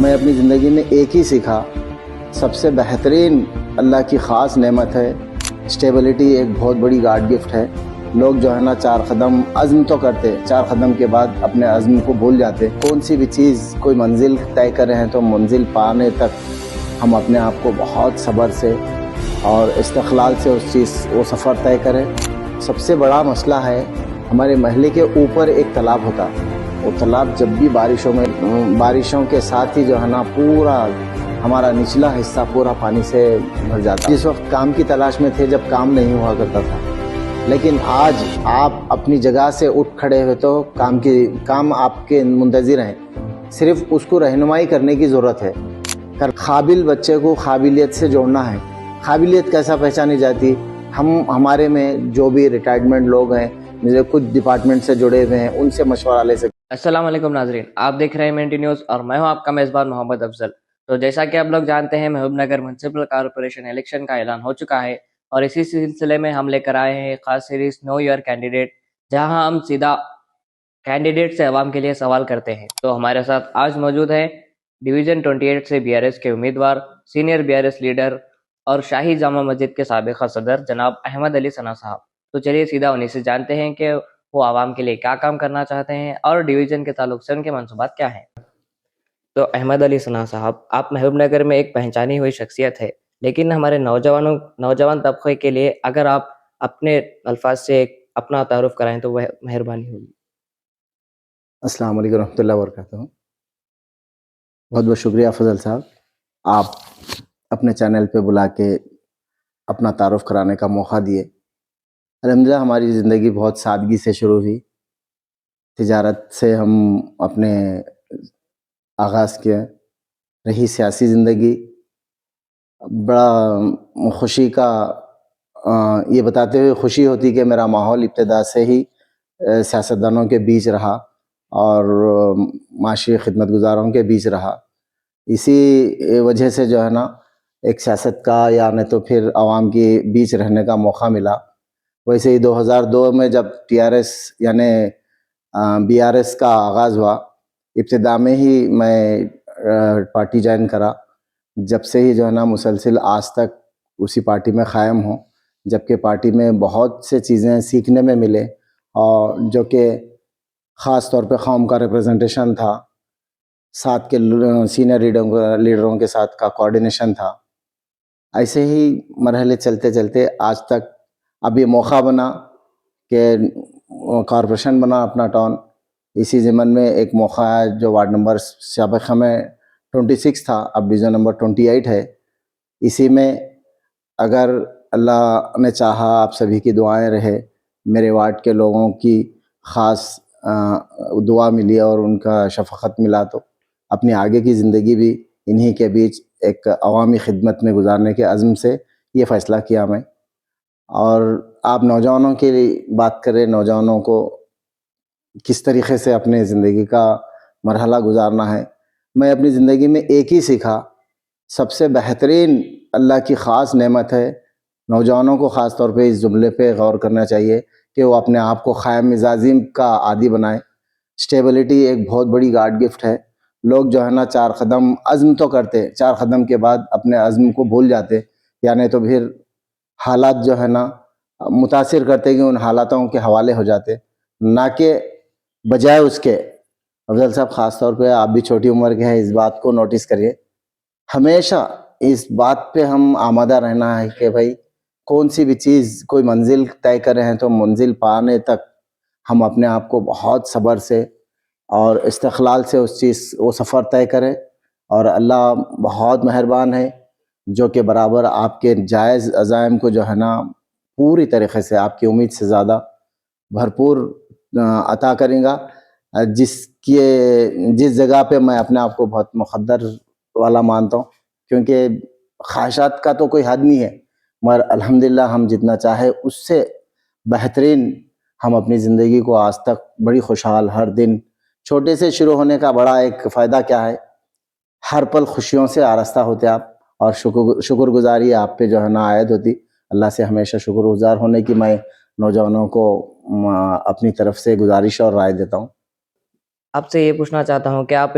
میں اپنی زندگی میں ایک ہی سیکھا، سب سے بہترین اللہ کی خاص نعمت ہے اسٹیبلٹی، ایک بہت بڑی گاڈ گفٹ ہے۔ لوگ جو ہے نا 4 قدم عزم تو کرتے، 4 قدم کے بعد اپنے عزم کو بھول جاتے۔ کون سی بھی چیز کوئی منزل طے کرے ہیں تو منزل پانے تک ہم اپنے آپ کو بہت صبر سے اور استقلال سے وہ سفر طے کریں۔ سب سے بڑا مسئلہ ہے ہمارے محلے کے اوپر ایک تالاب ہوتا، وہ تالاب جب بھی بارشوں کے ساتھ ہی جو ہے نا پورا ہمارا نچلا حصہ پورا پانی سے بھر جاتا۔ جس وقت کام کی تلاش میں تھے جب کام نہیں ہوا کرتا تھا، لیکن آج آپ اپنی جگہ سے اٹھ کھڑے ہوئے تو کام آپ کے منتظر ہیں، صرف اس کو رہنمائی کرنے کی ضرورت ہے۔ قابل بچے کو قابلیت سے جوڑنا ہے۔ قابلیت کیسا پہچانی جاتی؟ ہمارے میں جو بھی ریٹائرمنٹ لوگ ہیں، جیسے کچھ ڈپارٹمنٹ سے جڑے ہوئے ہیں، ان سے مشورہ لے سکتے۔ السلام علیکم ناظرین، آپ دیکھ رہے ہیں منٹی نیوز اور میں ہوں آپ کا میزبان محمد افضل۔ تو جیسا کہ آپ لوگ جانتے ہیں، محبوب نگر میونسپل کارپوریشن الیکشن کا اعلان ہو چکا ہے اور اسی سلسلے میں ہم لے کر آئے ہیں خاص سیریز نو یور کینڈیڈیٹ، جہاں ہم سیدھا کینڈیڈیٹ سے عوام کے لیے سوال کرتے ہیں۔ تو ہمارے ساتھ آج موجود ہے ڈویژن 28 سے BRS کے امیدوار، سینئر BRS لیڈر اور شاہی جامع مسجد کے سابقہ صدر جناب احمد علی ثنا صاحب۔ تو چلیے سیدھا انہیں سے جانتے ہیں کہ وہ عوام کے لیے کیا کام کرنا چاہتے ہیں اور ڈویژن کے تعلق سے ان کے منصوبات کیا ہیں۔ تو احمد علی ثنا صاحب، آپ محبوب نگر میں ایک پہچانی ہوئی شخصیت ہے، لیکن ہمارے نوجوان طبقے کے لیے اگر آپ اپنے الفاظ سے اپنا تعارف کرائیں تو وہ مہربانی ہوگی۔ السلام علیکم ورحمۃ اللہ وبرکاتہ۔ بہت بہت شکریہ فضل صاحب، آپ اپنے چینل پہ بلا کے اپنا تعارف کرانے کا موقع دیے۔ الحمدللہ ہماری زندگی بہت سادگی سے شروع ہوئی، تجارت سے ہم اپنے آغاز کیا، رہی سیاسی زندگی بڑا خوشی کا یہ بتاتے ہوئے خوشی ہوتی کہ میرا ماحول ابتدا سے ہی سیاستدانوں کے بیچ رہا اور معاشی خدمت گزاروں کے بیچ رہا۔ اسی وجہ سے جو ہے نا ایک سیاست کا یا نہیں تو پھر عوام کے بیچ رہنے کا موقع ملا۔ ویسے ہی 2002 میں جب TRS یعنی BRS کا آغاز ہوا، ابتدا میں ہی میں پارٹی جوائن کرا، جب سے ہی جو ہے نا مسلسل آج تک اسی پارٹی میں قائم ہوں، جبکہ پارٹی میں بہت سے چیزیں سیکھنے میں ملے اور جو کہ خاص طور پہ قوم کا ریپریزنٹیشن تھا، ساتھ کے سینئر لیڈروں کے ساتھ کا کوارڈینیشن تھا۔ ایسے ہی مرحلے چلتے چلتے آج تک اب یہ موقع بنا کہ کارپوریشن بنا اپنا ٹاؤن۔ اسی ضمن میں ایک موقع ہے جو وارڈ نمبر سابقہ میں 26 تھا، اب ڈویژن نمبر 28 ہے۔ اسی میں اگر اللہ نے چاہا، آپ سبھی کی دعائیں رہے، میرے وارڈ کے لوگوں کی خاص دعا ملی اور ان کا شفقت ملا، تو اپنی آگے کی زندگی بھی انہی کے بیچ ایک عوامی خدمت میں گزارنے کے عزم سے یہ فیصلہ کیا میں۔ اور آپ نوجوانوں کی بات کریں، نوجوانوں کو کس طریقے سے اپنے زندگی کا مرحلہ گزارنا ہے، میں اپنی زندگی میں ایک ہی سیکھا، سب سے بہترین اللہ کی خاص نعمت ہے۔ نوجوانوں کو خاص طور پہ اس جملے پہ غور کرنا چاہیے کہ وہ اپنے آپ کو قائم مزاجی کا عادی بنائیں۔ اسٹیبلٹی ایک بہت بڑی گاڈ گفٹ ہے۔ لوگ جو ہے نا 4 قدم عزم تو کرتے، 4 قدم کے بعد اپنے عزم کو بھول جاتے، یعنی تو پھر حالات جو ہے نا متاثر کرتے کہ ان حالاتوں کے حوالے ہو جاتے، نہ کہ بجائے اس کے۔ افضل صاحب، خاص طور پہ آپ بھی چھوٹی عمر کے ہیں، اس بات کو نوٹس کریے، ہمیشہ اس بات پہ ہم آمادہ رہنا ہے کہ بھائی کون سی بھی چیز کوئی منزل طے کرے ہیں تو منزل پانے تک ہم اپنے آپ کو بہت صبر سے اور استقلال سے وہ سفر طے کریں، اور اللہ بہت مہربان ہے جو کہ برابر آپ کے جائز عزائم کو جو ہے نا پوری طریقے سے آپ کی امید سے زیادہ بھرپور عطا کریں گا۔ جس جگہ پہ میں اپنے آپ کو بہت مقدر والا مانتا ہوں، کیونکہ خواہشات کا تو کوئی حد نہیں ہے، مگر الحمدللہ ہم جتنا چاہے اس سے بہترین ہم اپنی زندگی کو آج تک بڑی خوشحال، ہر دن چھوٹے سے شروع ہونے کا بڑا ایک فائدہ کیا ہے، ہر پل خوشیوں سے آراستہ ہوتے آپ، اور شکر گزاری آپ پہ جو ہے نا عائد ہوتی۔ اللہ سے ہمیشہ شکر گزار ہونے کی میں نوجوانوں کو اپنی طرف سے گزارش اور رائے دیتا ہوں۔ آپ سے یہ پوچھنا چاہتا ہوں کہ آپ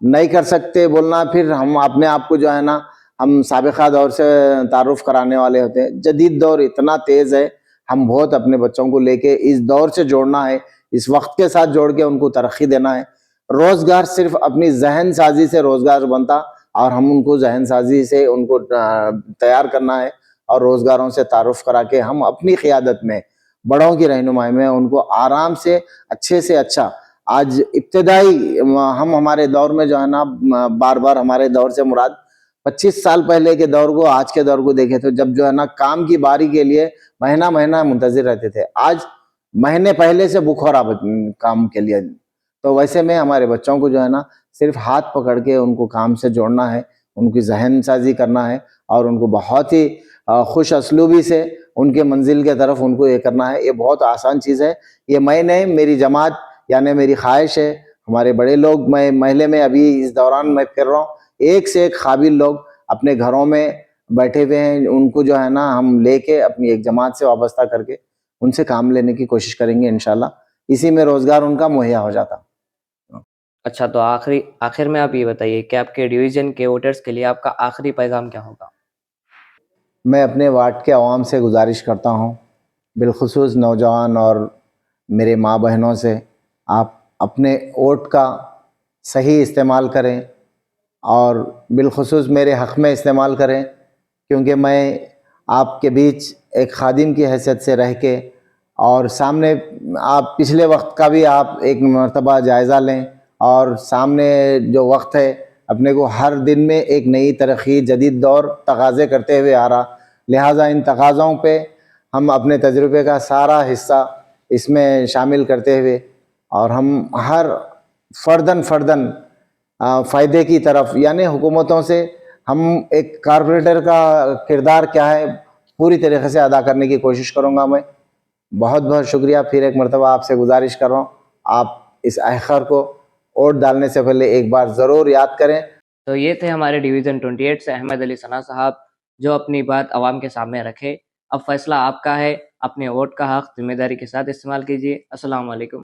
نہیں کر سکتے بولنا، پھر ہم اپنے آپ کو جو ہے نا ہم سابقہ دور سے تعارف کرانے والے ہوتے ہیں. جدید دور اتنا تیز ہے، ہم بہت اپنے بچوں کو لے کے اس دور سے جوڑنا ہے، اس وقت کے ساتھ جوڑ کے ان کو ترقی دینا ہے. روزگار صرف اپنی ذہن سازی سے روزگار بنتا، اور ہم ان کو ذہن سازی سے ان کو تیار کرنا ہے، اور روزگاروں سے تعارف کرا کے ہم اپنی قیادت میں، بڑوں کی رہنمائی میں ان کو آرام سے اچھا آج ابتدائی ہم ہمارے دور میں جو ہے نا بار بار ہمارے دور سے مراد 25 سال پہلے کے دور کو آج کے دور کو دیکھے تو جب جو ہے نا کام کی باری کے لیے مہینہ مہینہ منتظر رہتے تھے، آج مہینے پہلے سے بک ہو رہا کام کے لیے. تو ویسے میں ہمارے بچوں کو جو ہے نا صرف ہاتھ پکڑ کے ان کو کام سے جوڑنا ہے، ان کی ذہن سازی کرنا ہے، اور ان کو بہت ہی خوش اسلوبی سے ان کے منزل کے طرف ان کو یہ کرنا ہے. یہ بہت آسان چیز ہے. یہ میں نہیں، میری جماعت یعنی میری خواہش ہے، ہمارے بڑے لوگ، میں محلے میں ابھی اس دوران میں پھر رہا ہوں، ایک سے ایک قابل لوگ اپنے گھروں میں بیٹھے ہوئے ہیں، ان کو جو ہے نا ہم لے کے اپنی ایک جماعت سے وابستہ کر کے ان سے کام لینے کی کوشش کریں گے انشاءاللہ. اسی میں روزگار ان کا مہیا ہو جاتا. اچھا، تو آخر میں آپ یہ بتائیے کہ آپ کے ڈویژن کے ووٹرز کے لیے آپ کا آخری پیغام کیا ہوگا؟ میں اپنے وارڈ کے عوام سے گزارش کرتا ہوں، بالخصوص نوجوان اور میرے ماں بہنوں سے، آپ اپنے ووٹ کا صحیح استعمال کریں، اور بالخصوص میرے حق میں استعمال کریں، کیونکہ میں آپ کے بیچ ایک خادم کی حیثیت سے رہ کے، اور سامنے آپ پچھلے وقت کا بھی آپ ایک مرتبہ جائزہ لیں، اور سامنے جو وقت ہے اپنے کو ہر دن میں ایک نئی ترقی، جدید دور تقاضے کرتے ہوئے آ رہا، لہٰذا ان تقاضوں پہ ہم اپنے تجربے کا سارا حصہ اس میں شامل کرتے ہوئے، اور ہم ہر فرداً فائدے کی طرف، یعنی حکومتوں سے ہم ایک کارپوریٹر کا کردار کیا ہے پوری طریقے سے ادا کرنے کی کوشش کروں گا. میں بہت بہت شکریہ. پھر ایک مرتبہ آپ سے گزارش کر رہا ہوں، آپ اس اخر کو ووٹ ڈالنے سے پہلے ایک بار ضرور یاد کریں. تو یہ تھے ہمارے ڈویژن 28 سے احمد علی ثنا صاحب، جو اپنی بات عوام کے سامنے رکھے. اب فیصلہ آپ کا ہے، اپنے ووٹ کا حق ذمہ داری کے ساتھ استعمال کیجیے. السلام علیکم.